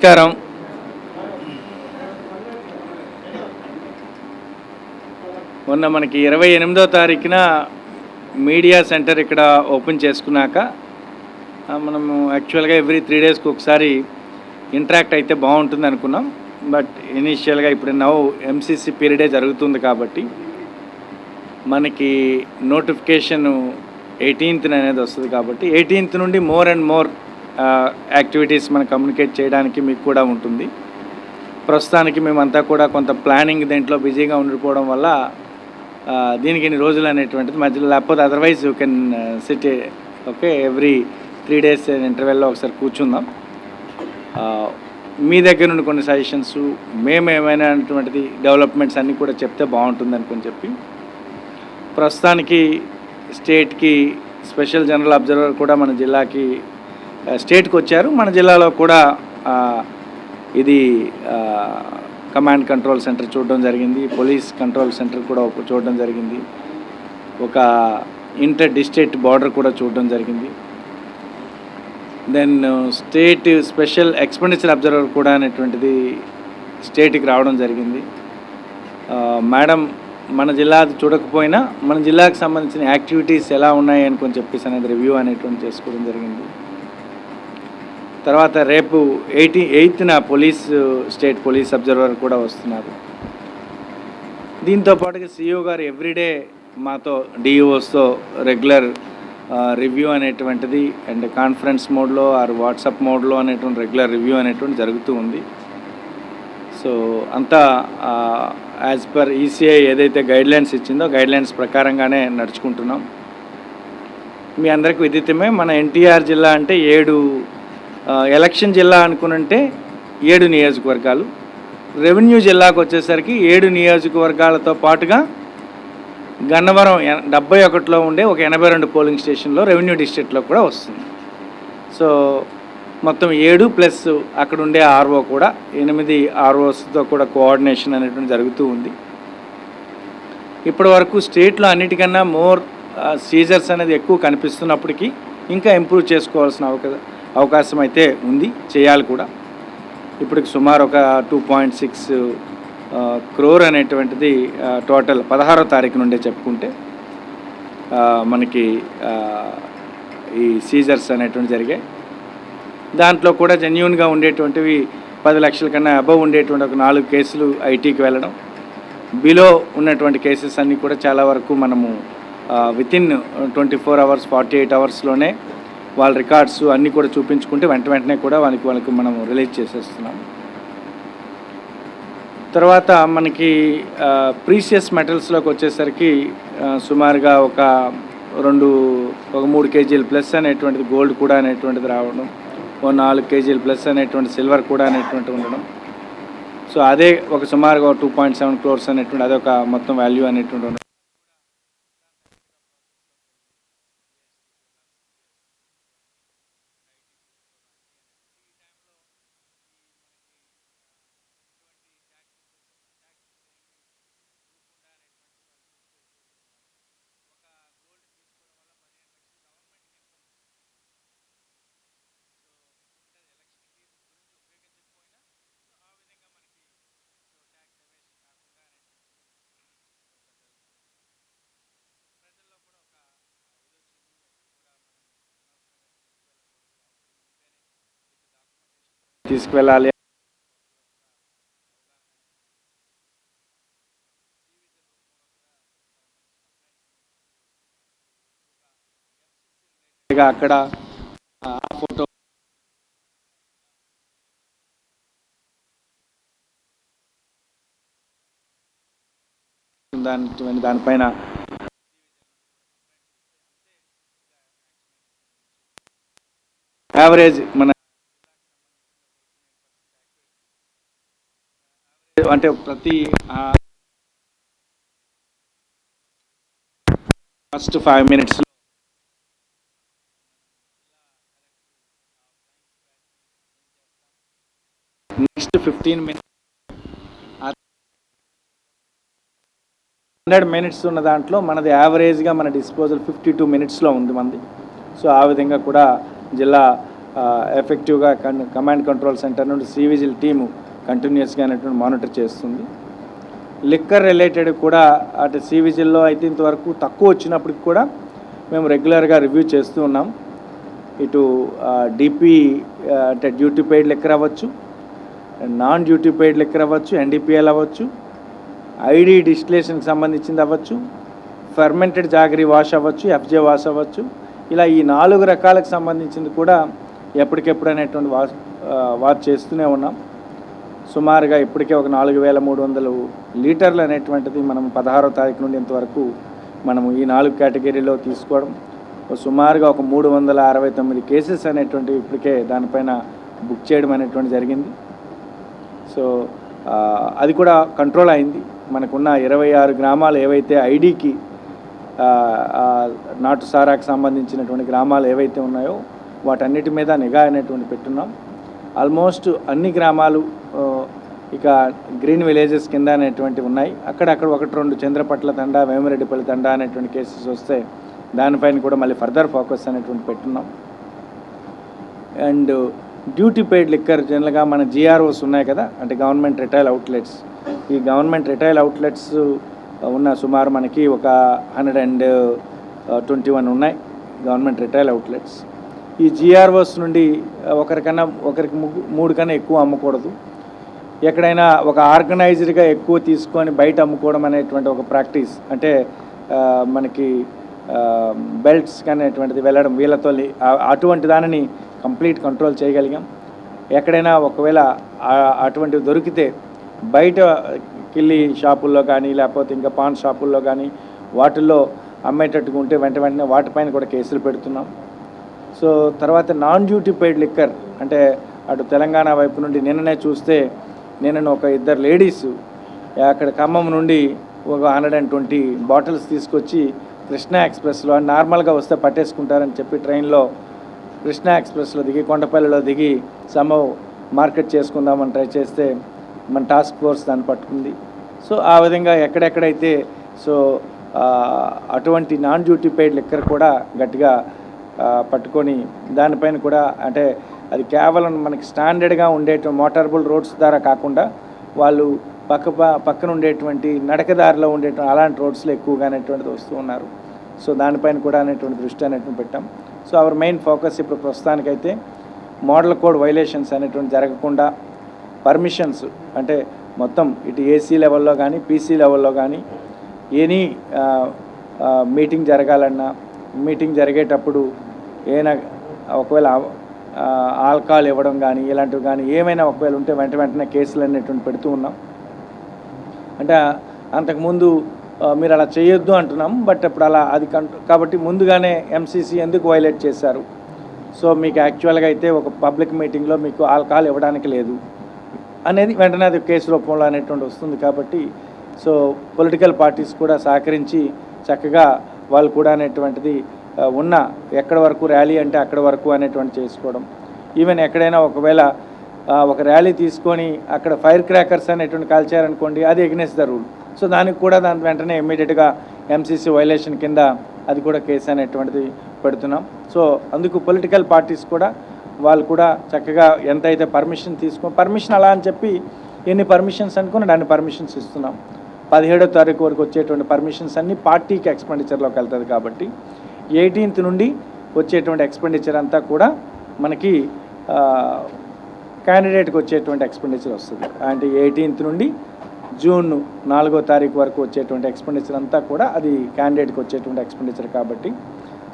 నమస్కారం. మొన్న మనకి 28వ తారీఖున మీడియా సెంటర్ ఇక్కడ ఓపెన్ చేసుకున్నాక మనము యాక్చువల్గా ఎవ్రీ 3 డేస్కి ఒకసారి ఇంటరాక్ట్ అయితే బాగుంటుంది అనుకున్నాం. బట్ ఇనీషియల్గా ఇప్పుడు ఎంసీసీ పీరియడే జరుగుతుంది కాబట్టి మనకి నోటిఫికేషన్ 18th అనేది వస్తుంది కాబట్టి 18th నుండి మోర్ అండ్ మోర్ యాక్టివిటీస్ మనం కమ్యూనికేట్ చేయడానికి మీకు కూడా ఉంటుంది. ప్రస్తుతానికి మేమంతా కూడా కొంత ప్లానింగ్ దీంట్లో బిజీగా ఉండిపోవడం వల్ల దీనికి ఇన్ని రోజులు అనేటువంటిది మధ్యలో, లేకపోతే otherwise you can SIT okay every 3 days ఇంటర్వెల్లో ఒకసారి కూర్చుందాం. మీ దగ్గర నుండి కొన్ని సజెషన్స్, మేము ఏమైనటువంటిది డెవలప్మెంట్స్ అన్నీ కూడా చెప్తే బాగుంటుంది అనుకుని చెప్పి ప్రస్తుతానికి స్టేట్కి స్పెషల్ జనరల్ అబ్జర్వర్ కూడా మన జిల్లాకి స్టేట్కి వచ్చారు. మన జిల్లాలో కూడా ఇది కమాండ్ కంట్రోల్ సెంటర్ చూడడం జరిగింది, పోలీస్ కంట్రోల్ సెంటర్ కూడా చూడడం జరిగింది, ఒక ఇంటర్ డిస్ట్రిక్ట్ బార్డర్ కూడా చూడడం జరిగింది. Then state special expenditure observer కూడా అనేటువంటిది స్టేట్కి రావడం జరిగింది. మేడం మన జిల్లా చూడకపోయినా మన జిల్లాకు సంబంధించిన యాక్టివిటీస్ ఎలా ఉన్నాయి అనుకొని చెప్పేసి అనేది రివ్యూ అనేటువంటి చేసుకోవడం జరిగింది. తర్వాత రేపు 8th స్టేట్ పోలీస్ అబ్జర్వర్ కూడా వస్తున్నారు. దీంతో పాటుగా సిఇఓ గారు ఎవ్రీడే మాతో డిఈఓస్తో రెగ్యులర్ రివ్యూ అనేటువంటిది అండ్ కాన్ఫరెన్స్ మోడ్లో ఆర్ వాట్సాప్ మోడ్లో అనేటువంటి రెగ్యులర్ రివ్యూ అనేటువంటి జరుగుతూ ఉంది. సో అంతా యాజ్ పర్ ఈసీఐ ఏదైతే గైడ్లైన్స్ ఇచ్చిందో గైడ్లైన్స్ ప్రకారంగానే నడుచుకుంటున్నాం. మీ అందరికీ విదితమే, మన ఎన్టీఆర్ జిల్లా అంటే 7 ఎలక్షన్ జిల్లా అనుకునంటే 7 నియోజకవర్గాలు, రెవెన్యూ జిల్లాకు వచ్చేసరికి 7 నియోజకవర్గాలతో పాటుగా గన్నవరం 71లో ఉండే ఒక 82 పోలింగ్ స్టేషన్లో రెవెన్యూ డిస్ట్రిక్ట్లో కూడా వస్తుంది. సో మొత్తం 7 ప్లస్ అక్కడ ఉండే ఆర్ఓ కూడా 8 ఆర్ఓస్తో కూడా కోఆర్డినేషన్ అనేటువంటి జరుగుతూ ఉంది. ఇప్పటి వరకు స్టేట్లో అన్నిటికన్నా మోర్ సీజర్స్ అనేది ఎక్కువ కనిపిస్తున్నప్పటికీ ఇంకా ఇంప్రూవ్ చేసుకోవాల్సిన అవకాశం అయితే ఉంది, చేయాలి కూడా. ఇప్పటికి సుమారు ఒక 2.6 crore అనేటువంటిది టోటల్ 16వ తారీఖు నుండే చెప్పుకుంటే మనకి ఈ సీజర్స్ అనేటువంటి జరిగాయి. దాంట్లో కూడా జెన్యూన్గా ఉండేటువంటివి 10 లక్షల కన్నా అబవ్ ఉండేటువంటి ఒక 4 కేసులు ఐటీకి వెళ్ళడం, బిలో ఉన్నటువంటి కేసెస్ అన్నీ కూడా చాలా వరకు మనము వితిన్ 24 hours 48 hours వాళ్ళ రికార్డ్స్ అన్నీ కూడా చూపించుకుంటే వెంటనే కూడా వాళ్ళకి మనం రిలీజ్ చేసేస్తున్నాం. తర్వాత మనకి ప్రీషియస్ మెటల్స్లోకి వచ్చేసరికి సుమారుగా ఒక 3 kg ప్లస్ అనేటువంటిది గోల్డ్ కూడా అనేటువంటిది రావడం, 4 kg ప్లస్ అనేటువంటి సిల్వర్ కూడా అనేటువంటి ఉండడం. సో అదే ఒక సుమారుగా 2.7 crores అనేటువంటి అదొక మొత్తం వాల్యూ అనేటువంటి ఉండడం. తీసుకువెళ్ళాలి అక్కడ ఫోటో దానిపైన యావరేజ్ మన అంటే ప్రతి first 5 minutes next 15 minutes 100 minutes ఉన్న దాంట్లో మనది యావరేజ్గా మన డిస్పోజల్ 52 minutesలో ఉంది మంది. సో ఆ విధంగా కూడా జిల్లా ఎఫెక్టివ్గా కమాండ్ కంట్రోల్ సెంటర్ నుండి సివిజిల్ టీము కంటిన్యూస్గా అనేటువంటి మానిటర్ చేస్తుంది. లిక్కర్ రిలేటెడ్ కూడా అటు సివిజిల్లో అయితే ఇంతవరకు తక్కువ వచ్చినప్పటికి కూడా మేము రెగ్యులర్గా రివ్యూ చేస్తూ ఉన్నాం. ఇటు డిపి అంటే డ్యూటీ పెయిడ్ లిక్కర్ అవ్వచ్చు, నాన్ డ్యూటీ పెయిడ్ లిక్కర్ అవ్వచ్చు, ఎన్డీపీఎల్ అవ్వచ్చు, ఐడి డిస్టిలేషన్కి సంబంధించింది అవ్వచ్చు, ఫెర్మెంటెడ్ జాగరీ వాష్ అవ్వచ్చు, ఎఫ్జే వాష్ అవ్వచ్చు. ఇలా ఈ 4 రకాలకు సంబంధించింది కూడా ఎప్పటికెప్పుడు అనేటువంటి వాచ్ చేస్తూనే ఉన్నాం. సుమారుగా ఇప్పటికే ఒక 4,300 లీటర్లు అనేటువంటిది మనం 16వ తారీఖు నుండి ఇంతవరకు మనము ఈ 4 కేటగిరీలో తీసుకోవడం, సుమారుగా ఒక 369 కేసెస్ అనేటువంటివి ఇప్పటికే దానిపైన బుక్ చేయడం అనేటువంటి జరిగింది. సో అది కూడా కంట్రోల్ అయింది. మనకున్న 26 గ్రామాలు ఏవైతే ఐడికి నాటు సారాకు సంబంధించినటువంటి గ్రామాలు ఏవైతే ఉన్నాయో వాటన్నిటి మీద నిఘా అనేటువంటి పెట్టున్నాం. ఆల్మోస్ట్ అన్ని గ్రామాలు ఇక గ్రీన్ విలేజెస్ కింద అనేటువంటివి ఉన్నాయి. అక్కడక్కడ 1-2 చంద్రపట్ల తండా, వేమిరెడ్డిపల్లి తండా అనేటువంటి కేసెస్ వస్తే దానిపైన కూడా మళ్ళీ ఫర్దర్ ఫోకస్ అనేటువంటి పెట్టున్నాం. అండ్ డ్యూటీ పెయిడ్ లిక్కర్ జనరల్గా మన జిఆర్ఓస్ ఉన్నాయి కదా, అంటే గవర్నమెంట్ రిటైల్ అవుట్లెట్స్. ఈ గవర్నమెంట్ రిటైల్ అవుట్లెట్స్ ఉన్న సుమారు మనకి ఒక 121 ఉన్నాయి గవర్నమెంట్ రిటైల్ అవుట్లెట్స్. ఈ జిఆర్ఓస్ నుండి ఒకరికి 3 కన్నా ఎక్కువ అమ్మకూడదు. ఎక్కడైనా ఒక ఆర్గనైజ్డ్గా ఎక్కువ తీసుకొని బయట అమ్ముకోవడం అనేటువంటి ఒక ప్రాక్టీస్, అంటే మనకి బెల్ట్స్ అనేటువంటిది వెళ్ళడం వీళ్ళతో అటువంటి దానిని కంప్లీట్ కంట్రోల్ చేయగలిగాం. ఎక్కడైనా ఒకవేళ అటువంటివి దొరికితే బయట కిల్లి షాపుల్లో కానీ లేకపోతే ఇంకా పాన్ షాపుల్లో కానీ వాటిల్లో అమ్మేటట్టుగా ఉంటే వెంటనే వాటిపైన కూడా కేసులు పెడుతున్నాం. సో తర్వాత నాన్ డ్యూటీ పెయిడ్ లిక్కర్ అంటే అటు తెలంగాణ వైపు నుండి నిన్ననే చూస్తే నేను ఒక 2 లేడీస్ అక్కడ ఖమ్మం నుండి ఒక 120 బాటిల్స్ తీసుకొచ్చి కృష్ణా ఎక్స్ప్రెస్లో నార్మల్గా వస్తే పట్టేసుకుంటారని చెప్పి ట్రైన్లో కృష్ణా ఎక్స్ప్రెస్లో దిగి కొండపల్లిలో దిగి సమ్హౌ మార్కెట్ చేసుకుందామని ట్రై చేస్తే మన టాస్క్ ఫోర్స్ దాన్ని పట్టుకుంది. సో ఆ విధంగా ఎక్కడెక్కడైతే సో అటువంటి నాన్ డ్యూటీ పెయిడ్ లిక్కర్ కూడా గట్టిగా పట్టుకొని దానిపైన కూడా అంటే అది కేవలం మనకి స్టాండర్డ్గా ఉండేటువంటి మోటారబుల్ రోడ్స్ ద్వారా కాకుండా వాళ్ళు పక్కన ఉండేటువంటి నడకదారిలో ఉండేటువంటి అలాంటి రోడ్స్లో ఎక్కువగా అనేటువంటిది వస్తూ ఉన్నారు. సో దానిపైన కూడా అనేటువంటి దృష్టి అనేటువంటి పెట్టాం. సో అవర్ మెయిన్ ఫోకస్ ఇప్పుడు ప్రస్తుతానికైతే మోడల్ కోడ్ వైలేషన్స్ అనేటువంటి జరగకుండా పర్మిషన్స్ అంటే మొత్తం ఇటు ఏసీ లెవెల్లో కానీ పీసీ లెవెల్లో కానీ ఎనీ మీటింగ్ జరగాలన్నా మీటింగ్ జరిగేటప్పుడు ఏమైనా ఒకవేళ ఆల్కహాల్ ఇవ్వడం కానీ ఇలాంటివి కానీ ఏమైనా ఒకవేళ ఉంటే వెంటనే కేసులు అనేటువంటి పెడుతూ ఉన్నాం. అంటే అంతకుముందు మీరు అలా చేయొద్దు అంటున్నాం, బట్ ఇప్పుడు అలా అది కాబట్టి ముందుగానే ఎంసీసీ ఎందుకు వైలేట్ చేశారు, సో మీకు యాక్చువల్గా అయితే ఒక పబ్లిక్ మీటింగ్లో మీకు ఆల్కహాల్ ఇవ్వడానికి లేదు అనేది వెంటనే అది కేసు రూపంలో అనేటువంటి వస్తుంది. కాబట్టి సో పొలిటికల్ పార్టీస్ కూడా సహకరించి చక్కగా వాళ్ళు కూడా అనేటువంటిది ఉన్న ఎక్కడి వరకు ర్యాలీ అంటే అక్కడి వరకు అనేటువంటి చేసుకోవడం. ఈవెన్ ఎక్కడైనా ఒకవేళ ఒక ర్యాలీ తీసుకొని అక్కడ ఫైర్ క్రాకర్స్ అనేటువంటి కాల్చారనుకోండి, అది ఎగ్నెస్ట్ ద రూల్. సో దానికి కూడా దాని వెంటనే ఇమ్మీడియట్గా ఎంసీసీ వైలేషన్ కింద అది కూడా కేసు అనేటువంటిది పెడుతున్నాం. సో అందుకు పొలిటికల్ పార్టీస్ కూడా వాళ్ళు కూడా చక్కగా ఎంతైతే పర్మిషన్ అలా అని చెప్పి ఎన్ని పర్మిషన్స్ అనుకుని అన్ని పర్మిషన్స్ ఇస్తున్నాం. 17వ తారీఖు వరకు వచ్చేటువంటి పర్మిషన్స్ అన్నీ పార్టీకి ఎక్స్పెండిచర్లోకి వెళ్తుంది. కాబట్టి 18th నుండి వచ్చేటువంటి ఎక్స్పెండిచర్ అంతా కూడా మనకి క్యాండిడేట్కి వచ్చేటువంటి ఎక్స్పెండిచర్ వస్తుంది. అంటే 18th నుండి జూన్ 4వ తారీఖు వరకు వచ్చేటువంటి ఎక్స్పెండిచర్ అంతా కూడా అది క్యాండిడేట్కి వచ్చేటువంటి ఎక్స్పెండిచర్. కాబట్టి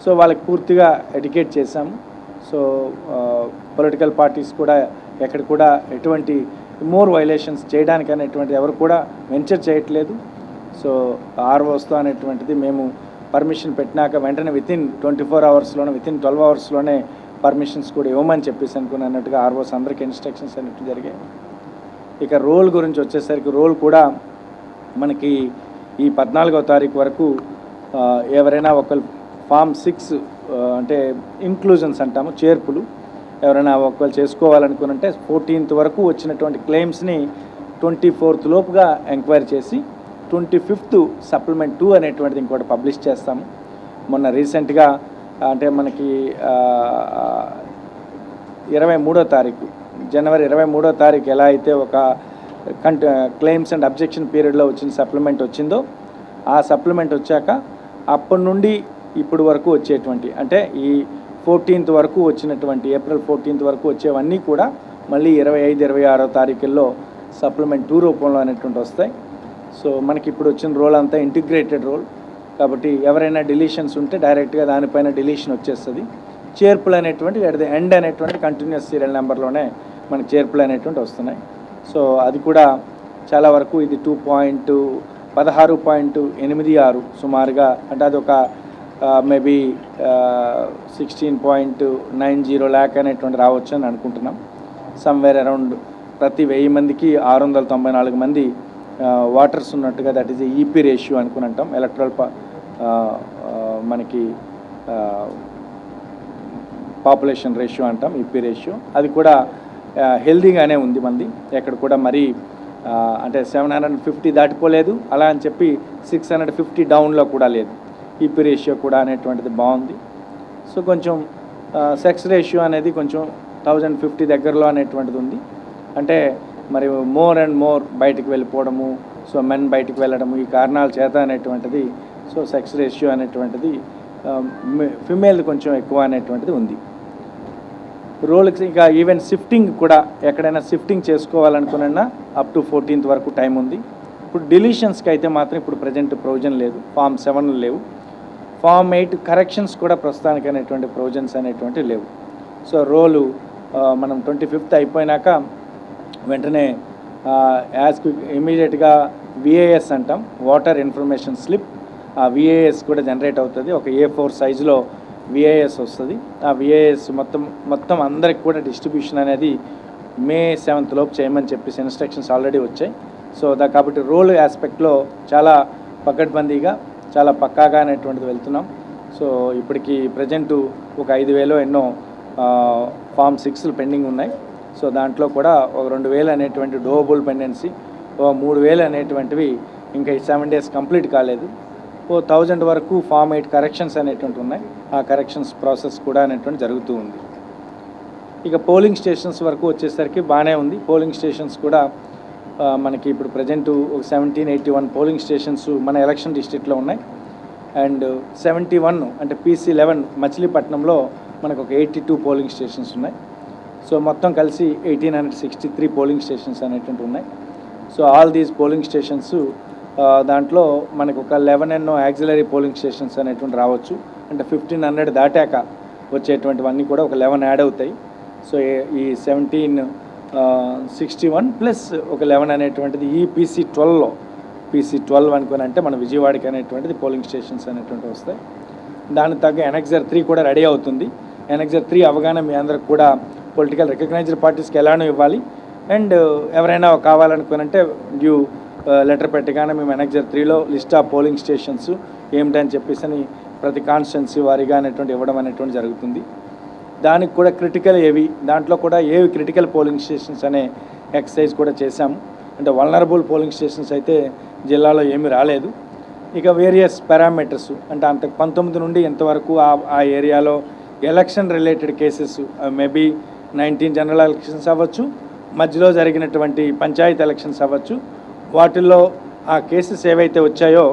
సో వాళ్ళకి పూర్తిగా ఎడ్యుకేట్ చేశాము. సో పొలిటికల్ పార్టీస్ కూడా ఎక్కడ కూడా ఎటువంటి మోర్ వైలేషన్స్ చేయడానికి అనేటువంటి ఎవరు కూడా వెంచర్ చేయట్లేదు. సో ఆర్ఓస్తో అనేటువంటిది మేము పర్మిషన్ పెట్టినాక వెంటనే వితిన్ 24 అవర్స్లోనే వితిన్ 12 అవర్స్లోనే పర్మిషన్స్ కూడా ఇవ్వమని చెప్పేసి అనుకున్నట్టుగా ఆర్ఓస్ అందరికీ ఇన్స్ట్రక్షన్స్ అనేవి జరిగాయి. ఇక రోల్ గురించి వచ్చేసరికి రోల్ కూడా మనకి ఈ 14వ తారీఖు వరకు ఎవరైనా ఒకరు ఫామ్ 6 అంటే ఇంక్లూజన్స్ అంటాము, చేర్పులు ఎవరైనా ఒకవేళ చేసుకోవాలనుకున్నంటే 14th వరకు వచ్చినటువంటి క్లెయిమ్స్ని 24th లోపుగా ఎంక్వైరీ చేసి 25th సప్లిమెంట్ 2 అనేటువంటిది ఇంకోటి పబ్లిష్ చేస్తాము. మొన్న రీసెంట్గా అంటే మనకి 23వ తారీఖు జనవరి 23వ తారీఖు ఎలా అయితే ఒక క్లెయిమ్స్ అండ్ అబ్జెక్షన్ పీరియడ్లో వచ్చిన సప్లిమెంట్ వచ్చిందో ఆ సప్లిమెంట్ వచ్చాక అప్పటి నుండి ఇప్పుడు వరకు వచ్చేటువంటి అంటే ఈ 14th వరకు వచ్చినటువంటి ఏప్రిల్ 14th వరకు వచ్చేవన్నీ కూడా మళ్ళీ 25, 26వ తారీఖుల్లో సప్లిమెంట్ 2 రూపంలో అనేటువంటి వస్తాయి. సో మనకి ఇప్పుడు వచ్చిన రోల్ అంతా ఇంటిగ్రేటెడ్ రోల్ కాబట్టి ఎవరైనా డిలీషన్స్ ఉంటే డైరెక్ట్గా దానిపైన డిలీషన్ వచ్చేస్తుంది. చేర్పులు అనేటువంటి ఎట్ ది ఎండ్ అనేటువంటి కంటిన్యూస్ సీరియల్ నెంబర్లోనే మనకి చేర్పులు అనేటువంటి వస్తున్నాయి. సో అది కూడా చాలా వరకు ఇది 16.86 సుమారుగా అంటే అదొక మేబీ 16.90 ల్యాక్ అనేటువంటి రావచ్చు అని అనుకుంటున్నాం. సమ్వేర్ అరౌండ్ ప్రతి 1000 మందికి 694 మంది వాటర్స్ ఉన్నట్టుగా దట్ ఈజ్ ఈపీ రేషియో అనుకుని అంటాం. ఎలక్ట్రల్ మనకి పాపులేషన్ రేషియో అంటాం, ఈపీ రేషియో. అది కూడా హెల్దీగానే ఉంది మంది, ఎక్కడ కూడా మరీ అంటే 750 దాటిపోలేదు, అలా అని చెప్పి 650 డౌన్లో కూడా లేదు. ఈపీ రేషియో కూడా అనేటువంటిది బాగుంది. సో కొంచెం సెక్స్ రేషియో అనేది కొంచెం 1050 దగ్గరలో అనేటువంటిది ఉంది. అంటే మరి మోర్ అండ్ మోర్ బయటికి వెళ్ళిపోవడము, సో మెన్ బయటికి వెళ్ళడము ఈ కారణాల చేత అనేటువంటిది సో సెక్స్ రేషియో అనేటువంటిది ఫిమేల్ కొంచెం ఎక్కువ అనేటువంటిది ఉంది. రోల్కి ఇంకా ఈవెన్ షిఫ్టింగ్ కూడా ఎక్కడైనా షిఫ్టింగ్ చేసుకోవాలనుకున్నా అప్ టు 14th వరకు టైం ఉంది. ఇప్పుడు డిలీషన్స్కి అయితే మాత్రం ఇప్పుడు ప్రజెంట్ ప్రొవిజన్ లేదు, ఫామ్ 7 లేవు, ఫామ్ 8 కరెక్షన్స్ కూడా ప్రస్తుతానికి అనేటువంటి ప్రొవిజన్స్ అనేటువంటి లేవు. సో రోలు మనం 25th అయిపోయినాక వెంటనే యాజ్ ఇమీడియట్గా విఏఎస్ అంటాం, వాటర్ ఇన్ఫర్మేషన్ స్లిప్, ఆ విఏఎస్ కూడా జనరేట్ అవుతుంది. ఒక A4 సైజులో విఏఎస్ వస్తుంది. ఆ విఏఎస్ మొత్తం అందరికి కూడా డిస్ట్రిబ్యూషన్ అనేది May 7th లోపు చేయమని చెప్పేసి ఇన్స్ట్రక్షన్స్ ఆల్రెడీ వచ్చాయి. సో కాబట్టి రోల్ ఆస్పెక్ట్లో చాలా పకడ్బందీగా చాలా పక్కాగా అనేటువంటిది వెళ్తున్నాం. సో ఇప్పటికి ప్రజెంటు ఒక 5,000 ఎన్నో ఫామ్ 6 పెండింగ్ ఉన్నాయి. సో దాంట్లో కూడా ఒక 2,000 అనేటువంటి డోబుల్ పెండెన్సీ, ఓ 3,000 అనేటువంటివి ఇంకా ఈ 7 days కంప్లీట్ కాలేదు. ఓ 1000 వరకు ఫామ్ 8 కరెక్షన్స్ అనేటువంటి ఉన్నాయి. ఆ కరెక్షన్స్ ప్రాసెస్ కూడా అనేటువంటి జరుగుతూ ఉంది. ఇక పోలింగ్ స్టేషన్స్ వరకు వచ్చేసరికి బాగానే ఉంది. పోలింగ్ స్టేషన్స్ కూడా మనకి ఇప్పుడు ప్రజెంటు ఒక 1781 పోలింగ్ స్టేషన్స్ మన ఎలక్షన్ డిస్ట్రిక్ట్లో ఉన్నాయి. అండ్ 71 అంటే PC11 మచిలీపట్నంలో మనకు ఒక 82 పోలింగ్ స్టేషన్స్ ఉన్నాయి. సో మొత్తం కలిసి 1863 పోలింగ్ స్టేషన్స్ అనేటువంటి ఉన్నాయి. So all these polling stations దాంట్లో మనకు ఒక 11 యాక్సిలరీ పోలింగ్ స్టేషన్స్ అనేటువంటి రావచ్చు. అంటే 1500 దాటాక వచ్చేటువంటివన్నీ కూడా ఒక 11 యాడ్ అవుతాయి. సో ఈ 1761 ప్లస్ ఒక 11 అనేటువంటిది ఈ PC12 అనుకుని అంటే మన విజయవాడకి అనేటువంటిది పోలింగ్ స్టేషన్స్ అనేటువంటి వస్తాయి. దానికి తగ్గ Annexure 3 కూడా రెడీ అవుతుంది. Annexure 3 అవగానే మీ అందరికి కూడా పొలిటికల్ రికగ్నైజ్డ్ పార్టీస్కి ఎలానో ఇవ్వాలి. అండ్ ఎవరైనా కావాలనుకునంటే డ్యూ లెటర్ పెట్టగానే మేము Annexure 3లో లిస్ట్ ఆఫ్ పోలింగ్ స్టేషన్స్ ఏమిటని చెప్పేసి ప్రతి కాన్స్టిట్యున్సీ వారీగా అనేటువంటి ఇవ్వడం అనేటువంటి జరుగుతుంది. దానికి కూడా క్రిటికల్ దాంట్లో కూడా ఏవి క్రిటికల్ పోలింగ్ స్టేషన్స్ అనే ఎక్సర్సైజ్ కూడా చేశాము. అంటే వల్నరబుల్ పోలింగ్ స్టేషన్స్ అయితే జిల్లాలో ఏమీ రాలేదు. ఇక వేరియస్ పారామీటర్స్ అంటే అంత 19 నుండి ఎంతవరకు ఆ ఏరియాలో election related cases maybe 19 general elections అవ్వచ్చు, మధ్యలో జరిగినటువంటి పంచాయతీ ఎలక్షన్స్ అవ్వచ్చు, వాటిల్లో ఆ కేసెస్ ఏవైతే వచ్చాయో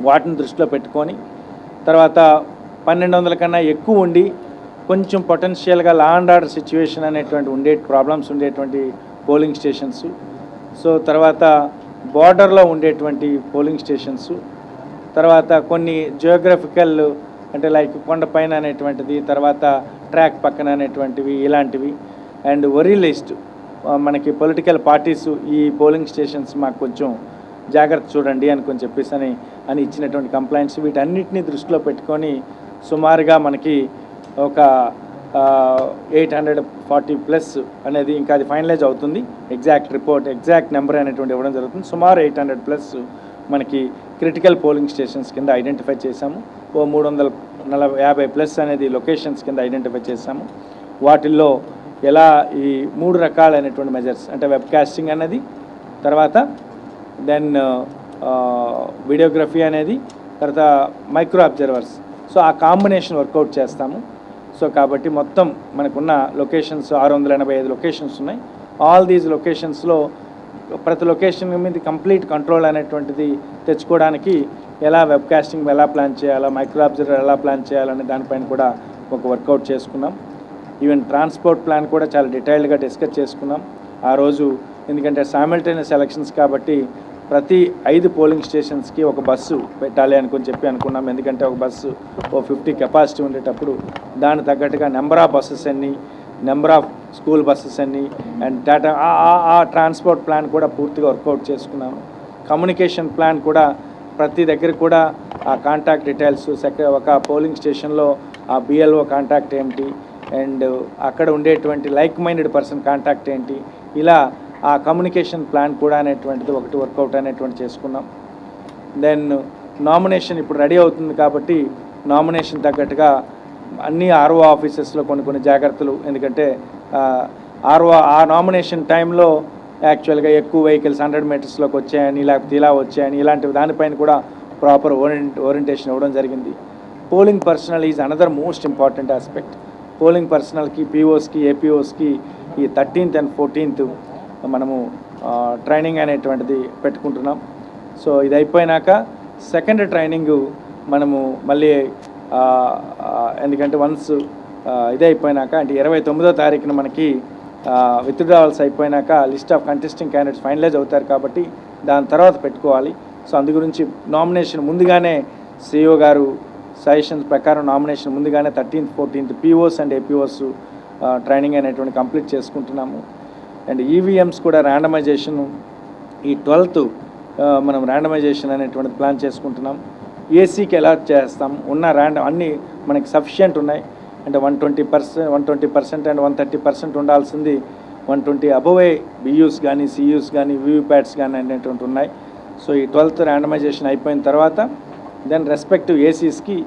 వాటిని దృష్టిలో పెట్టుకొని తర్వాత 1200 కన్నా ఎక్కువ ఉండి కొంచెం పొటెన్షియల్గా లా అండ్ ఆర్డర్ సిచ్యువేషన్ అనేటువంటి ప్రాబ్లమ్స్ ఉండేటువంటి పోలింగ్ స్టేషన్స్, సో తర్వాత బార్డర్లో ఉండేటువంటి పోలింగ్ స్టేషన్స్, తర్వాత కొన్ని జియోగ్రఫికల్ అంటే లైక్ కొండపైన అనేటువంటిది, తర్వాత ట్రాక్ పక్కన అనేటువంటివి ఇలాంటివి. అండ్ వరీ లిస్ట్ మనకి పొలిటికల్ పార్టీస్ ఈ పోలింగ్ స్టేషన్స్ మాకు కొంచెం జాగ్రత్త చూడండి అని చెప్పేసి అని ఇచ్చినటువంటి కంప్లైంట్స్, వీటన్నిటిని దృష్టిలో పెట్టుకొని సుమారుగా మనకి ఒక 840+ అనేది ఇంకా అది ఫైనలైజ్ అవుతుంది. ఎగ్జాక్ట్ నెంబర్ అనేటువంటి ఇవ్వడం జరుగుతుంది. సుమారు 800+ మనకి క్రిటికల్ పోలింగ్ స్టేషన్స్ కింద ఐడెంటిఫై చేశాము. ఓ 350+ అనేది లొకేషన్స్ కింద ఐడెంటిఫై చేశాము. వాటిల్లో ఎలా ఈ 3 రకాలైనటువంటి మెజర్స్ అంటే వెబ్ కాస్టింగ్ అనేది, తర్వాత దెన్ వీడియోగ్రఫీ అనేది, తర్వాత మైక్రో అబ్జర్వర్స్, సో ఆ కాంబినేషన్ వర్కౌట్ చేస్తాము. సో కాబట్టి మొత్తం మనకున్న లొకేషన్స్ 685 లొకేషన్స్ ఉన్నాయి. ఆల్ దీస్ లొకేషన్స్లో ప్రతి లొకేషన్ మీద కంప్లీట్ కంట్రోల్ అనేటువంటిది తెచ్చుకోవడానికి ఎలా వెబ్కాస్టింగ్ ఎలా ప్లాన్ చేయాలా, మైక్రో అబ్జర్వర్ ఎలా ప్లాన్ చేయాలనే దానిపైన కూడా ఒక వర్కౌట్ చేసుకున్నాం. ఈవెన్ ట్రాన్స్పోర్ట్ ప్లాన్ కూడా చాలా డీటెయిల్డ్గా డిస్కస్ చేసుకున్నాం ఆ రోజు. ఎందుకంటే సైమల్టేనియస్ ఎలక్షన్స్ కాబట్టి ప్రతి 5 పోలింగ్ స్టేషన్స్కి ఒక బస్సు పెట్టాలి అనుకున్నాం. ఎందుకంటే ఒక బస్సు 50 కెపాసిటీ ఉండేటప్పుడు దానికి తగ్గట్టుగా నెంబర్ ఆఫ్ బస్సెస్ అన్ని, నెంబర్ ఆఫ్ స్కూల్ బస్సెస్ అన్ని అండ్ టాటా ఆ ట్రాన్స్పోర్ట్ ప్లాన్ కూడా పూర్తిగా వర్కౌట్ చేసుకున్నాము. కమ్యూనికేషన్ ప్లాన్ కూడా ప్రతి దగ్గర కూడా ఆ కాంటాక్ట్ డీటెయిల్స్, ఒక పోలింగ్ స్టేషన్లో ఆ బిఎల్ఓ కాంటాక్ట్ ఏంటి అండ్ అక్కడ ఉండేటువంటి లైక్ మైండెడ్ పర్సన్ కాంటాక్ట్ ఏంటి, ఇలా ఆ కమ్యూనికేషన్ ప్లాన్ కూడా అనేటువంటిది ఒకటి వర్కౌట్ అనేటువంటి చేసుకున్నాం. దెన్ నామినేషన్ ఇప్పుడు రెడీ అవుతుంది కాబట్టి నామినేషన్ తగ్గట్టుగా అన్ని ఆర్ఓ ఆఫీసెస్లో కొన్ని జాగ్రత్తలు. ఎందుకంటే ఆ నామినేషన్ టైంలో యాక్చువల్గా ఎక్కువ వెహికల్స్ 100 మీటర్స్లోకి వచ్చాయని లేకపోతే ఇలా వచ్చాయని ఇలాంటివి దానిపైన కూడా ప్రాపర్ ఓరియంటేషన్ ఇవ్వడం జరిగింది. Polling personnel is another most important aspect. Polling పర్సనల్కి, పీఓస్కి, ఏపీఓస్కి ఈ 13th and 14th మనము ట్రైనింగ్ అనేటువంటిది పెట్టుకుంటున్నాం. సో ఇది అయిపోయినాక సెకండ్ ట్రైనింగ్ మనము మళ్ళీ ఎందుకంటే వన్స్ ఇది అయిపోయినాక అంటే 29వ తారీఖున మనకి విత్డ్రావల్స్ అయిపోయినాక list of contesting candidates finalize అవుతారు కాబట్టి దాని తర్వాత పెట్టుకోవాలి. సో అందు గురించి నామినేషన్ ముందుగానే సిఇఓ గారు సజెషన్స్ ప్రకారం నామినేషన్ ముందుగానే 13th, 14th POs and APOs training అనేటువంటి కంప్లీట్ చేసుకుంటున్నాము. అండ్ ఈవీఎంస్ కూడా ర్యాండమైజేషన్ ఈ 12th మనం ర్యాండమైజేషన్ అనేటువంటిది ప్లాన్ చేసుకుంటున్నాం. ఏసీకి ఎలా చేస్తాం, ఉన్న అన్నీ మనకి సఫిషియెంట్ ఉన్నాయి. అంటే 120% అండ్ 130% ఉండాల్సింది 120 అబోవే బియూస్ కానీ, సియూస్ కానీ, వీవీప్యాట్స్ కానీ అనేటువంటి ఉన్నాయి. సో ఈ 12th ర్యాండమైజేషన్ అయిపోయిన తర్వాత దెన్ రెస్పెక్టివ్ ఏసీస్కి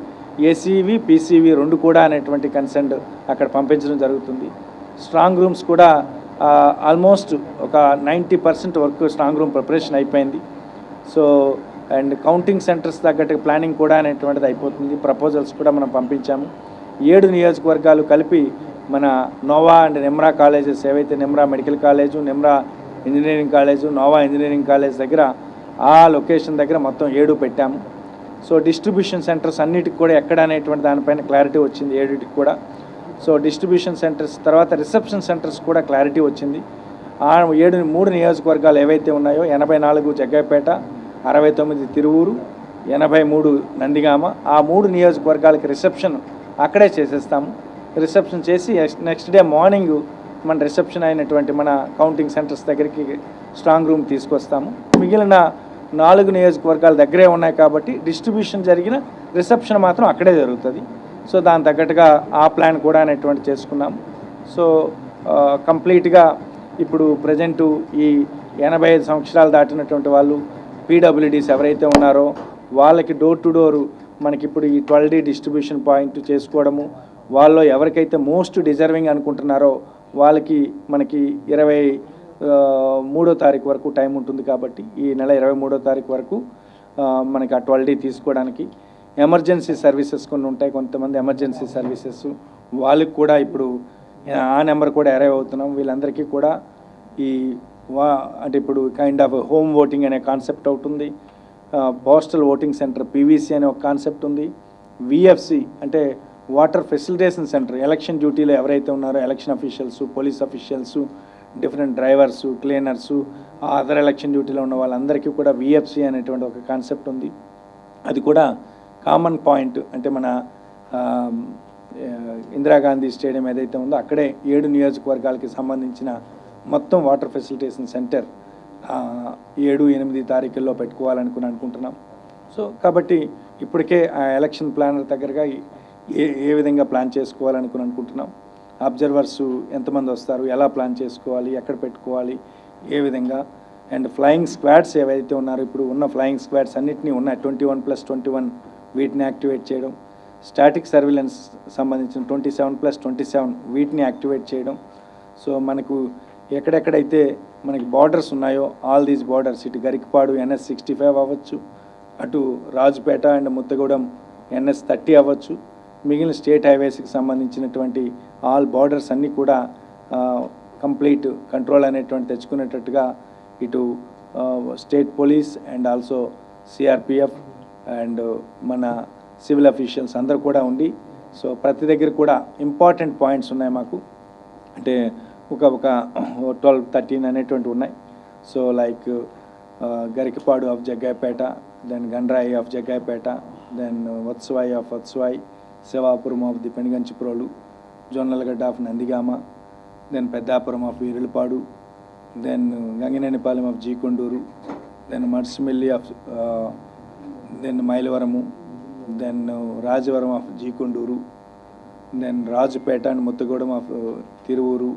ఏసీవి, పీసీవి 2 కూడా అనేటువంటి కన్సెంట్ అక్కడ పంపించడం జరుగుతుంది. స్ట్రాంగ్ రూమ్స్ కూడా ఆల్మోస్ట్ ఒక 90% వర్క్ స్ట్రాంగ్ రూమ్ ప్రిపరేషన్ అయిపోయింది. సో అండ్ కౌంటింగ్ సెంటర్స్ తగ్గట్టు ప్లానింగ్ కూడా అనేటువంటిది అయిపోతుంది. ప్రపోజల్స్ కూడా మనం పంపించాము. 7 నియోజకవర్గాలు కలిపి మన నోవా అండ్ నెమ్రా కాలేజెస్ ఏవైతే Nimra medical college, Nimra engineering college, Nova engineering college దగ్గర ఆ లొకేషన్ దగ్గర మొత్తం 7 పెట్టాము. సో డిస్ట్రిబ్యూషన్ సెంటర్స్ అన్నిటికి కూడా ఎక్కడ అనేటువంటి దానిపైన క్లారిటీ వచ్చింది 7టికి కూడా. సో డిస్ట్రిబ్యూషన్ సెంటర్స్ తర్వాత రిసెప్షన్ సెంటర్స్ కూడా క్లారిటీ వచ్చింది. ఆ 3 నియోజకవర్గాలు ఏవైతే ఉన్నాయో 84 జగ్గైపేట, 69 తిరువూరు, 83 నందిగామ, ఆ 3 నియోజకవర్గాలకి రిసెప్షన్ అక్కడే చేసేస్తాము. రిసెప్షన్ చేసి నెక్స్ట్ డే మార్నింగ్ మన రిసెప్షన్ అయినటువంటి మన కౌంటింగ్ సెంటర్స్ దగ్గరికి స్ట్రాంగ్ రూమ్ తీసుకొస్తాము. మిగిలిన 4 నియోజకవర్గాల దగ్గరే ఉన్నాయి కాబట్టి డిస్ట్రిబ్యూషన్ జరిగిన రిసెప్షన్ మాత్రం అక్కడే జరుగుతుంది. సో దాని తగ్గట్టుగా ఆ ప్లాన్ కూడా అనేటువంటి చేసుకున్నాము. సో కంప్లీట్గా ఇప్పుడు ప్రజెంటు ఈ 85 సంవత్సరాలు దాటినటువంటి వాళ్ళు పీడబ్ల్యూడీస్ ఎవరైతే ఉన్నారో వాళ్ళకి డోర్ టు డోరు మనకి ఇప్పుడు ఈ 12D డిస్ట్రిబ్యూషన్ పాయింట్ చేసుకోవడము, వాళ్ళు ఎవరికైతే మోస్ట్ డిజర్వింగ్ అనుకుంటున్నారో వాళ్ళకి మనకి 23వ తారీఖు వరకు టైం ఉంటుంది కాబట్టి ఈ నెల 23వ తారీఖు వరకు మనకి ఆ 12D తీసుకోవడానికి. ఎమర్జెన్సీ సర్వీసెస్ కొన్ని ఉంటాయి, కొంతమంది ఎమర్జెన్సీ సర్వీసెస్ వాళ్ళకి కూడా ఇప్పుడు ఆ నెంబర్ కూడా అరైవ్ అవుతున్నాం. వీళ్ళందరికీ కూడా ఈ అంటే ఇప్పుడు కైండ్ ఆఫ్ హోమ్ ఓటింగ్ అనే కాన్సెప్ట్ ఒకటి ఉంది, పోస్టల్ ఓటింగ్ సెంటర్ పీవీసీ అనే ఒక కాన్సెప్ట్ ఉంది, విఎఫ్సి అంటే వాటర్ ఫెసిలిటేషన్ సెంటర్ ఎలక్షన్ డ్యూటీలో ఎవరైతే ఉన్నారో election officials, police officials, different drivers, cleaners, other election డ్యూటీలో ఉన్న వాళ్ళందరికీ కూడా విఎఫ్సి అనేటువంటి ఒక కాన్సెప్ట్ ఉంది. అది కూడా కామన్ పాయింట్ అంటే మన ఇందిరాగాంధీ స్టేడియం ఏదైతే ఉందో అక్కడే 7 నియోజకవర్గాలకి సంబంధించిన మొత్తం వాటర్ ఫెసిలిటేషన్ సెంటర్ 7-8 తారీఖుల్లో అనుకుంటున్నాం. సో కాబట్టి ఇప్పటికే ఆ ఎలక్షన్ ప్లానర్ దగ్గరగా ఏ విధంగా ప్లాన్ అనుకుంటున్నాం, అబ్జర్వర్స్ ఎంతమంది వస్తారు, ఎలా ప్లాన్ చేసుకోవాలి, ఎక్కడ పెట్టుకోవాలి, ఏ విధంగా, అండ్ ఫ్లయింగ్ స్క్వాడ్స్ ఏవైతే ఉన్నారో ఇప్పుడు ఉన్న ఫ్లయింగ్ స్క్వాడ్స్ అన్నింటినీ ఉన్న 21+21 వీటిని యాక్టివేట్ చేయడం, స్టాటిక్ సర్విలెన్స్ సంబంధించిన 27+27 వీటిని యాక్టివేట్ చేయడం. సో మనకు ఎక్కడెక్కడైతే మనకి బార్డర్స్ ఉన్నాయో ఆల్ దీస్ బార్డర్స్ ఇటు గరికపాడు NS65 అవ్వచ్చు, అటు రాజుపేట అండ్ ముత్తగూడెం NS30 అవ్వచ్చు, మిగిలిన స్టేట్ హైవేస్కి సంబంధించినటువంటి ఆల్ బార్డర్స్ అన్నీ కూడా కంప్లీట్ కంట్రోల్ అనేటువంటి తెచ్చుకునేటట్టుగా ఇటు state police and also CRPF and మన సివిల్ అఫీషియల్స్ అందరూ కూడా ఉండి, సో ప్రతి దగ్గర కూడా ఇంపార్టెంట్ పాయింట్స్ ఉన్నాయి మాకు. అంటే ఒక 12-13 అనేటువంటి ఉన్నాయి. So like Garikapadu of Jaggayyapeta, then Gandrayi of Jaggayyapeta, then Vatsavayi of Vatsavayi, Sivapuram of the Penuganchiprolu, Jonnalagadda of Nandigama, then Peddapuram of Veerulapadu, then Ganginenipalem of G Konduru, then Marsimilli of then Mylavaram, then Rajavaram of G Konduru, then Rajupeta and Muthagudem of Tiruvuru,